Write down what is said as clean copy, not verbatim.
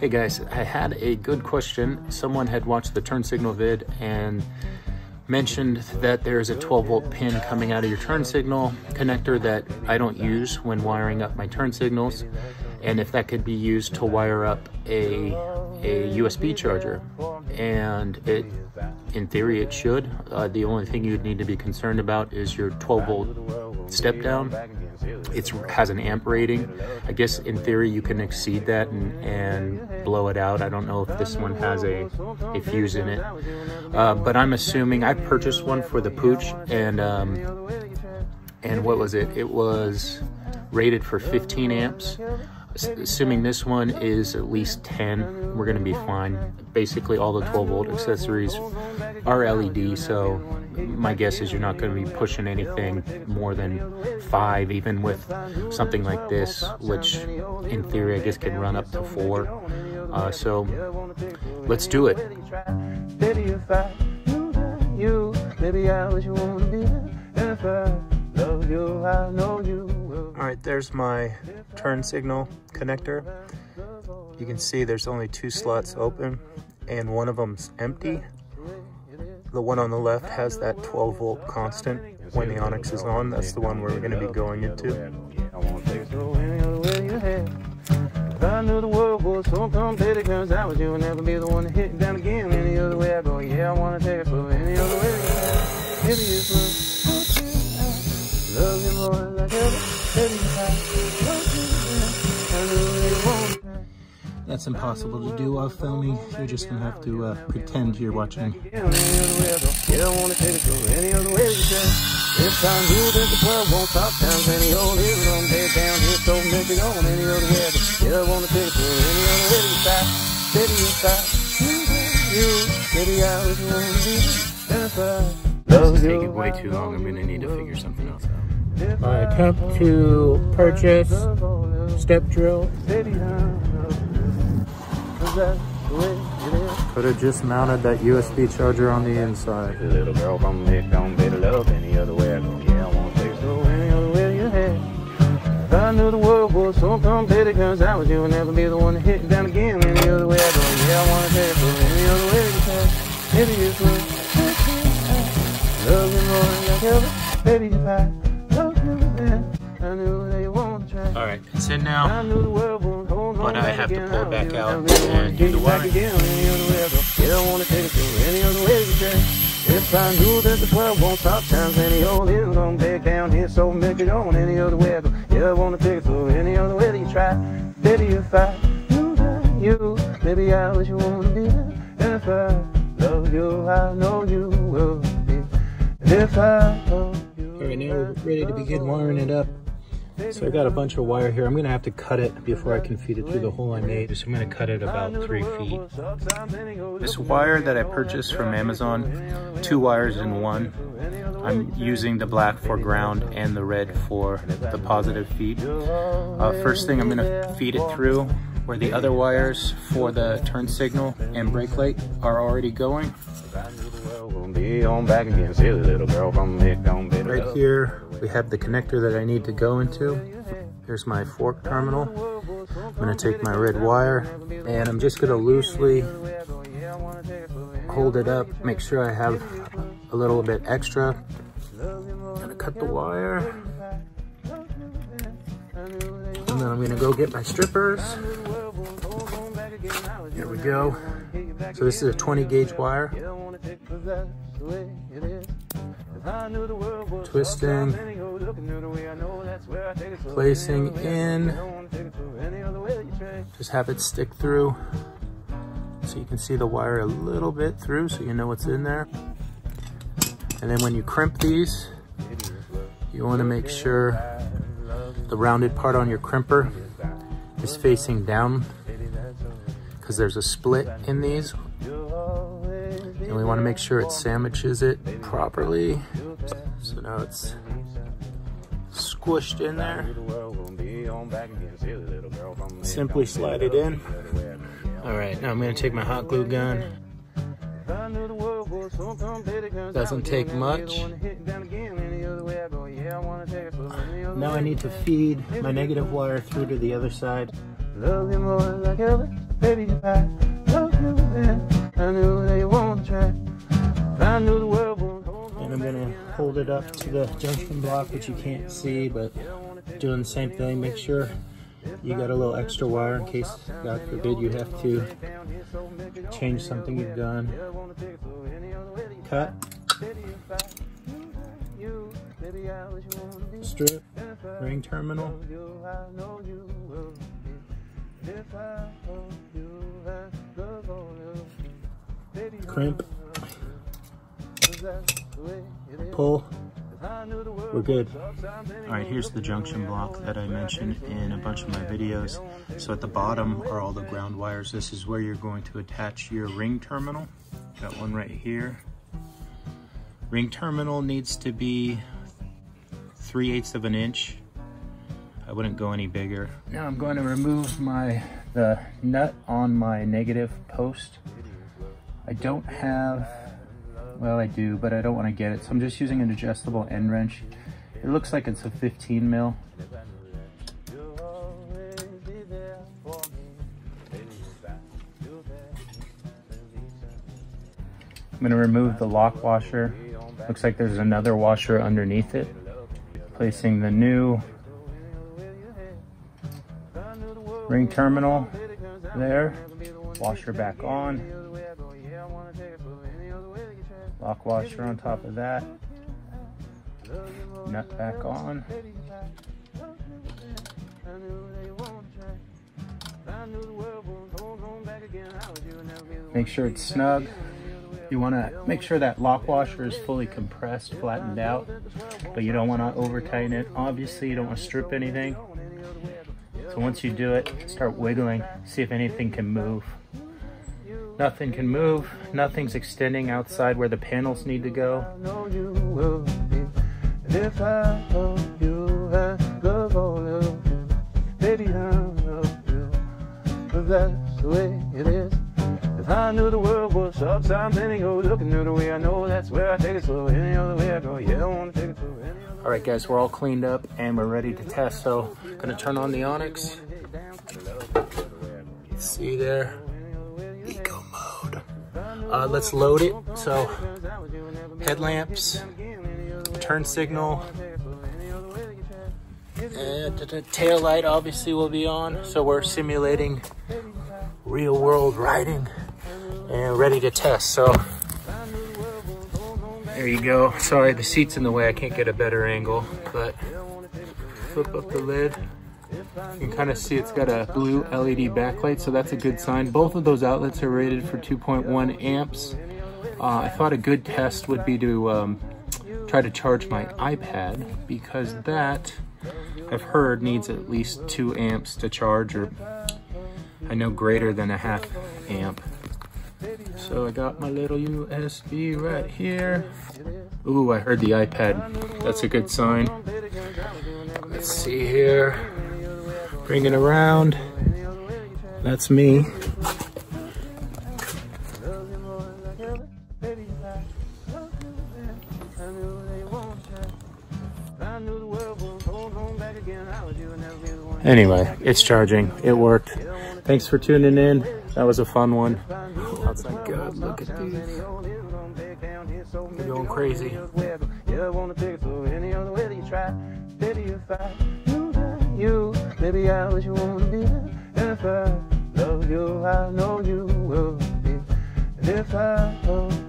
Hey guys, I had a good question. Someone had watched the turn signal vid and mentioned that there's a 12-volt pin coming out of your turn signal connector that I don't use when wiring up my turn signals, and if that could be used to wire up a USB charger. And in theory it should. The only thing you'd need to be concerned about is your 12-volt step down. It has an amp rating. I guess in theory you can exceed that and blow it out. I don't know if this one has a fuse in it, but I'm assuming I purchased one for the Pooch, and what was it? It was rated for 15 amps. Assuming this one is at least 10, we're gonna be fine. Basically all the 12-volt accessories are LED, so my guess is you're not gonna be pushing anything more than 5, even with something like this, which in theory I guess can run up to 4. So let's do it. Baby, if I knew you, baby, I wish you wanna be there. If I love you, I know you will. All right, there's my turn signal connector. You can see there's only 2 slots open and one of them's empty. The one on the left has that 12-volt constant when the Onyx is on. That's the one we're going to be going into. If I knew the world was so complicated, cause I was you would never be the one to hit it down again. Any other way I go, yeah, I want to take it for any other way. Maybe it's love you more like ever. That's impossible to do while filming. You're just gonna have to pretend you're watching. Yeah, I wanna take it to any other way you can. If I knew that the 12 won't stop times any old here, don't take down here, so make it on any other way. Yeah, I wanna take it to any other way you can. Baby, if I you, baby, I was wanna be there. If I love you, taking way too long. I'm gonna need to figure something else out. I attempt to purchase step drill. Could have just mounted that USB charger on the inside. Little girl from me, don't be love any other way I go. Yeah, I want to take so any other way you had. If I knew the world was so complicated, cause I was you would never be the one to hit it down again. Any other way I go. Yeah, I want to take so any other way you can. Maybe it's one. Love you more like ever. Baby, if I I knew they won't try. All right, it's in now, but I have to pull it back out and do the wiring. Yeah, I want to take it through any other way you can. If I knew that the 12 won't stop times any old is gonna take down here, so make it on any other way. Yeah, I want to take it through any other way that you try. Baby, if I knew that you, baby, I wish you wanna be there. And if I love you, I know you will be. If I love you. All right, now we're ready to begin wiring it up. So I got a bunch of wire here. I'm gonna have to cut it before I can feed it through the hole I made. So I'm gonna cut it about 3 feet. This wire that I purchased from Amazon, 2 wires in one. I'm using the black for ground and the red for the positive feed. First thing, I'm gonna feed it through where the other wires for the turn signal and brake light are already going. Right here, we have the connector that I need to go into. Here's my fork terminal. I'm gonna take my red wire and I'm just gonna loosely hold it up, make sure I have a little bit extra. I'm gonna cut the wire. And then I'm gonna go get my strippers. Here we go. So this is a 20 gauge wire. Twisting, placing in, just have it stick through so you can see the wire a little bit through so you know what's in there. And then when you crimp these, you want to make sure the rounded part on your crimper is facing down because there's a split in these. And we want to make sure it sandwiches it properly. So now it's squished in there. Simply slide it in. All right, now I'm going to take my hot glue gun. Doesn't take much. Now I need to feed my negative wire through to the other side. Love you more like ever. Baby, if I love you, then I knew they won't try. I knew the world won't hold on. And I'm gonna hold it up to the junction block, which you can't see, but doing the same thing. Make sure you got a little extra wire in case, God forbid, you have to change something you've done. Cut. Strip. Ring terminal. Crimp. Pull. We're good. All right, here's the junction block that I mentioned in a bunch of my videos. So at the bottom are all the ground wires. This is where you're going to attach your ring terminal. Got one right here. Ring terminal needs to be 3/8 of an inch. I wouldn't go any bigger. Now I'm going to remove the nut on my negative post. I don't have, well, I do, but I don't want to get it. So I'm just using an adjustable end wrench. It looks like it's a 15 mil. I'm going to remove the lock washer. Looks like there's another washer underneath it. Placing the new ring terminal there. Washer back on. Lock washer on top of that. Nut back on. Make sure it's snug. You want to make sure that lock washer is fully compressed, flattened out, but you don't want to over tighten it. Obviously, you don't want to strip anything. So once you do it, start wiggling, see if anything can move. Nothing can move, nothing's extending outside where the panels need to go. If I told you I love all of you, baby, I love you, 'cause that's the way it is. If I knew the world was upside down, then go looking the way I know, that's where I take it slow. Any other way I go, yeah, I want to take it slow. All right, guys, we're all cleaned up and we're ready to test. So, gonna turn on the Onyx. See there, eco mode. Let's load it. So, headlamps, turn signal, and the tail light obviously will be on. So we're simulating real world riding and ready to test. So there you go. Sorry, the seat's in the way. I can't get a better angle, but flip up the lid. You can kind of see it's got a blue LED backlight, so that's a good sign. Both of those outlets are rated for 2.1 amps. I thought a good test would be to try to charge my iPad, because that, I've heard, needs at least 2 amps to charge, or I know greater than a half amp. So I got my little USB right here. Ooh, I heard the iPad. That's a good sign. Let's see here. Bring it around. That's me. Anyway, it's charging. It worked. Thanks for tuning in. That was a fun one. Outside, God, look at these. They're going crazy. Baby, I wish you wanna be there. If I love you, I know you will be. If I love